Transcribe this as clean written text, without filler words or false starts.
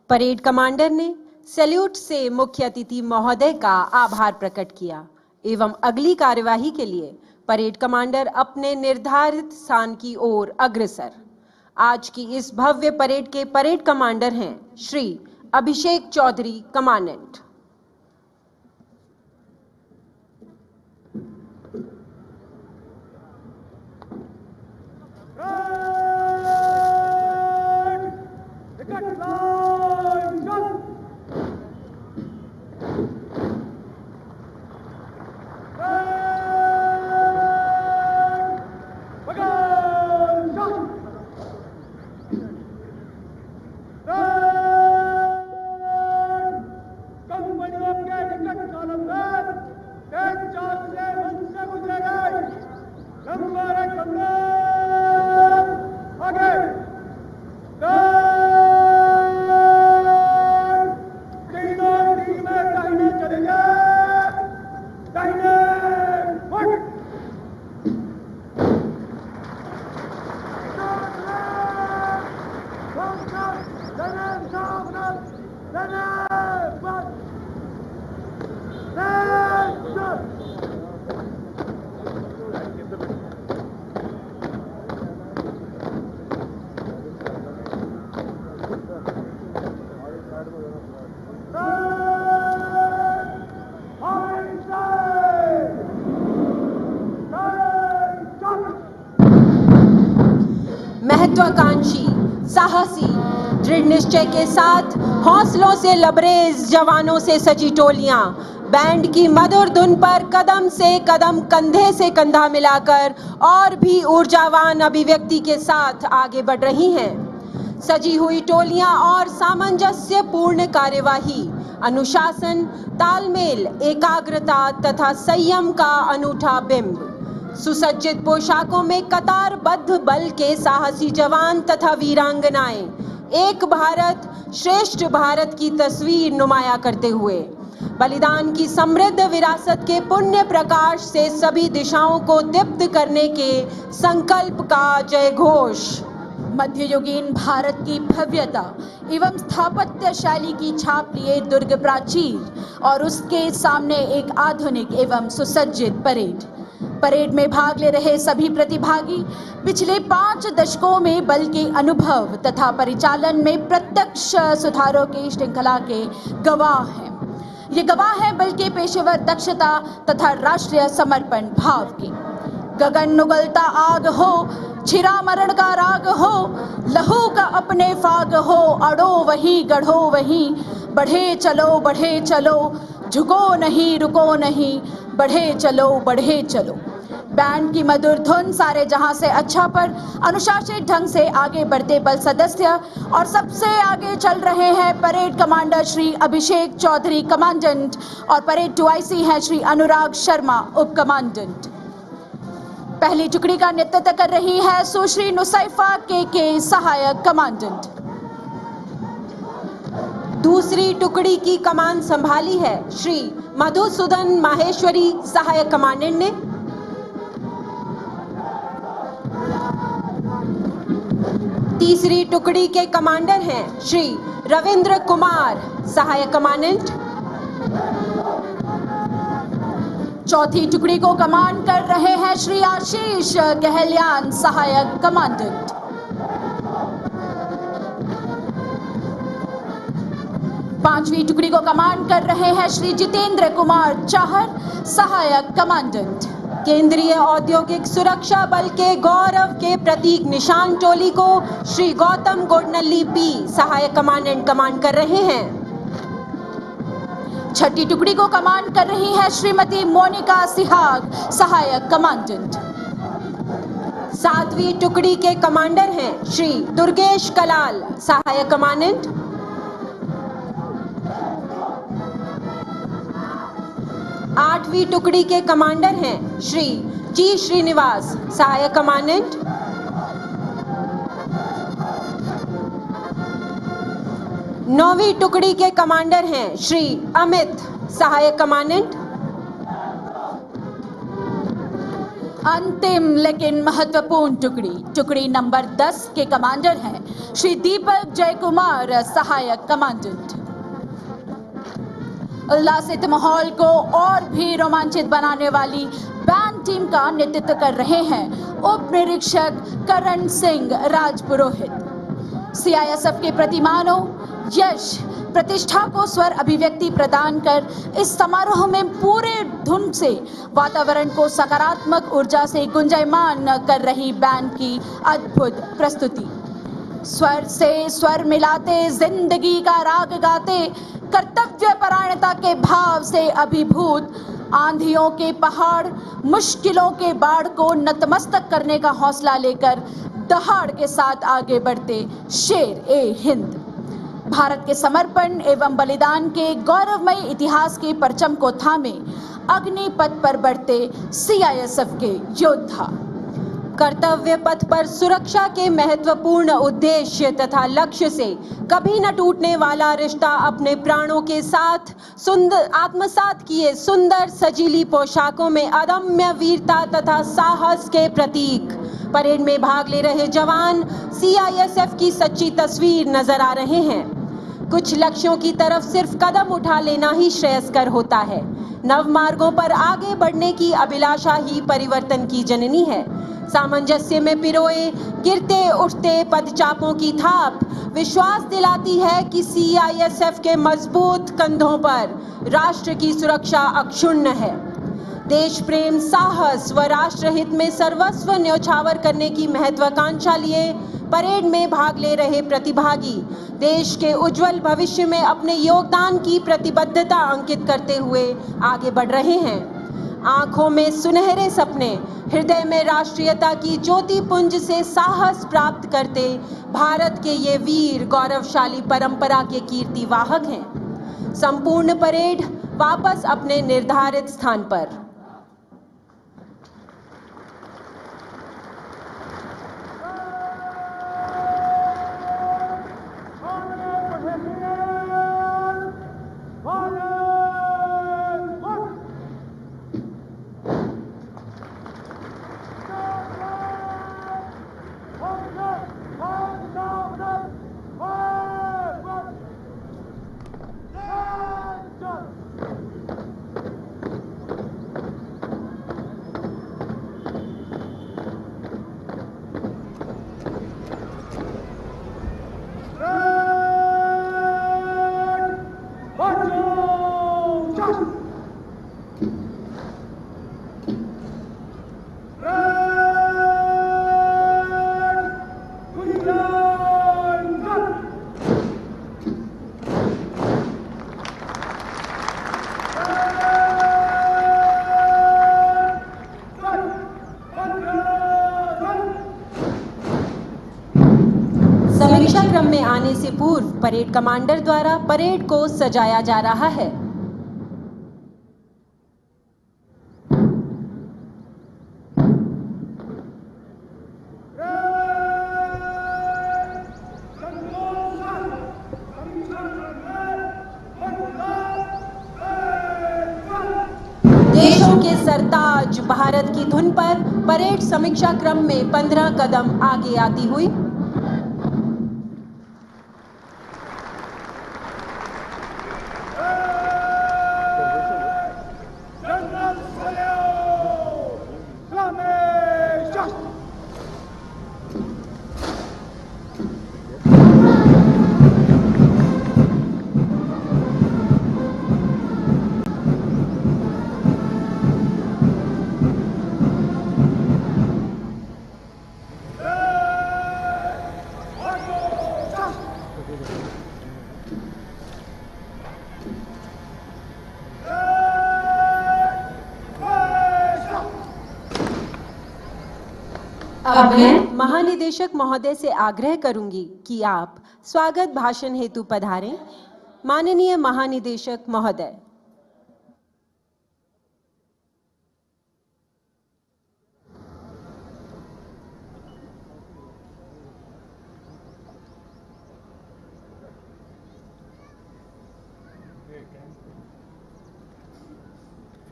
Parade commander ने salute से मुख्य अतिथि महोदय का आभार प्रकट किया एवं अगली कार्यवाही के लिए परेड कमांडर अपने निर्धारित स्थान की ओर अग्रसर। आज की इस भव्य परेड के परेड कमांडर हैं श्री अभिषेक चौधरी कमांडेंट। महत्वाकांक्षी, साहसी, दृढ़ निश्चय के साथ हौसलों से लबरेज जवानों से सजी टोलियां बैंड की मधुर धुन पर कदम से कदम, कंधे से कंधा मिलाकर और भी ऊर्जावान अभिव्यक्ति के साथ आगे बढ़ रही हैं। सजी हुई टोलियां और सामंजस्यपूर्ण कार्यवाही, अनुशासन, तालमेल, एकाग्रता तथा संयम का अनूठा बिंब। सुसज्जित पोशाकों में कतारबद्ध बल के साहसी जवान तथा वीरांगनाएं एक भारत श्रेष्ठ भारत की तस्वीर नुमाया करते हुए बलिदान की समृद्ध विरासत के पुण्य प्रकाश से सभी दिशाओं को दीप्त करने के संकल्प का जय घोष। मध्ययुगीन भारत की भव्यता एवं स्थापत्य शैली की छाप लिए दुर्ग प्राचीर और उसके सामने एक आधुनिक एवं सुसज्जित परेड में भाग ले रहे सभी प्रतिभागी पिछले 5 दशकों में बल के अनुभव तथा परिचालन में प्रत्यक्ष सुधारों की श्रृंखला के गवाह हैं। ये गवाह हैं बल के पेशेवर दक्षता तथा राष्ट्रीय समर्पण भाव की। गगन नुगलता आग हो, छिरा मरण का राग हो, लहू का अपने फाग हो, अड़ो वही गढ़ो वही, बढ़े चलो, झुको नहीं रुको नहीं, बढ़े चलो। बैंड की मधुर धुन सारे जहां से अच्छा पर अनुशासित ढंग से आगे बढ़ते बल सदस्य और सबसे आगे चल रहे हैं parade commander Shri Abhishek Chaudhary commandant और परेड 2IC हैं श्री अनुराग शर्मा उप कमांडेंट। पहली टुकड़ी का नेतृत्व कर रही है सुश्री नुसैफा के सहायक कमांडेंट। दूसरी टुकड़ी की कमान संभाली है श्री मधुसूदन माहेश्वरी सहायक कमांडेंट ने। तीसरी टुकड़ी के कमांडर हैं श्री रविंद्र कुमार सहायक कमांडेंट। चौथी टुकड़ी को कमांड कर रहे हैं श्री आशीष गहलियान सहायक कमांडेंट। पांचवी टुकड़ी को कमांड कर रहे हैं श्री जितेंद्र कुमार चाहर सहायक कमांडेंट। केंद्रीय औद्योगिक सुरक्षा बल के गौरव के प्रतीक निशान टोली को श्री गौतम गोडनल्ली पी सहायक कमांडेंट कमांड कर रहे हैं। छठी टुकड़ी को कमांड कर रही है श्रीमती मोनिका सिहाग सहायक कमांडेंट। सातवीं टुकड़ी के कमांडर हैं श्री दुर्गेश कलाल सहायक कमांडेंट। आठवीं टुकड़ी के कमांडर हैं श्री जी श्रीनिवास सहायक कमांडेंट। नौवीं टुकड़ी के कमांडर हैं श्री अमित सहायक कमांडेंट। अंतिम लेकिन महत्वपूर्ण टुकड़ी नंबर 10 के कमांडर हैं श्री दीपक जय कुमार, सहायक कमांडेंट। उल्लासित माहौल को और भी रोमांचित बनाने वाली बैंड टीम का नेतृत्व कर रहे हैं उप निरीक्षक करण सिंह राजपुरोहित। सीआईएसएफ के प्रतिमानों, यश, प्रतिष्ठा को स्वर अभिव्यक्ति प्रदान कर इस समारोह में पूरे धुन से वातावरण को सकारात्मक ऊर्जा से गुंजायमान कर रही बैंड की अद्भुत प्रस्तुति। स्वर से स्वर मिलाते, जिंदगी का राग गाते, कर्तव्य परायणता के भाव से अभिभूत, आंधियों के पहाड़, मुश्किलों के बाढ़ को नतमस्तक करने का हौसला लेकर दहाड़ के साथ आगे बढ़ते शेर ए हिंद, भारत के समर्पण एवं बलिदान के गौरवमय इतिहास के परचम को थामे अग्निपथ पर बढ़ते सीआईएसएफ के योद्धा। कर्तव्य पथ पर सुरक्षा के महत्वपूर्ण उद्देश्य तथा लक्ष्य से कभी न टूटने वाला रिश्ता अपने प्राणों के साथ सुंदर आत्मसात किए सुंदर सजीली पोशाकों में अदम्य वीरता तथा साहस के प्रतीक परेड में भाग ले रहे जवान सीआईएसएफ की सच्ची तस्वीर नजर आ रहे हैं। कुछ लक्ष्यों की तरफ सिर्फ कदम उठा लेना ही श्रेयस्कर होता है। नव मार्गों पर आगे बढ़ने की अभिलाषा ही परिवर्तन की जननी है। सामंजस्य में पिरोए गिरते उठते पदचापों की थाप विश्वास दिलाती है कि सीआईएसएफ के मजबूत कंधों पर राष्ट्र की सुरक्षा अक्षुण्ण है। देश प्रेम, साहस व राष्ट्र हित में सर्वस्व न्यौछावर करने की महत्वाकांक्षा लिए परेड में भाग ले रहे प्रतिभागी देश के उज्जवल भविष्य में अपने योगदान की प्रतिबद्धता अंकित करते हुए आगे बढ़ रहे हैं। आंखों में सुनहरे सपने, हृदय में राष्ट्रीयता की ज्योति पुंज से साहस प्राप्त करते भारत के ये वीर गौरवशाली परंपरा के कीर्तिवाहक हैं। संपूर्ण परेड वापस अपने निर्धारित स्थान पर। समीक्षा क्रम में आने से पूर्व परेड कमांडर द्वारा परेड को सजाया जा रहा है। देशों के सरताज भारत की धुन पर परेड समीक्षा क्रम में 15 कदम आगे आती हुई अब मैं महानिदेशक महोदय से आग्रह करूंगी कि आप स्वागत भाषण हेतु पधारें। माननीय महानिदेशक महोदय।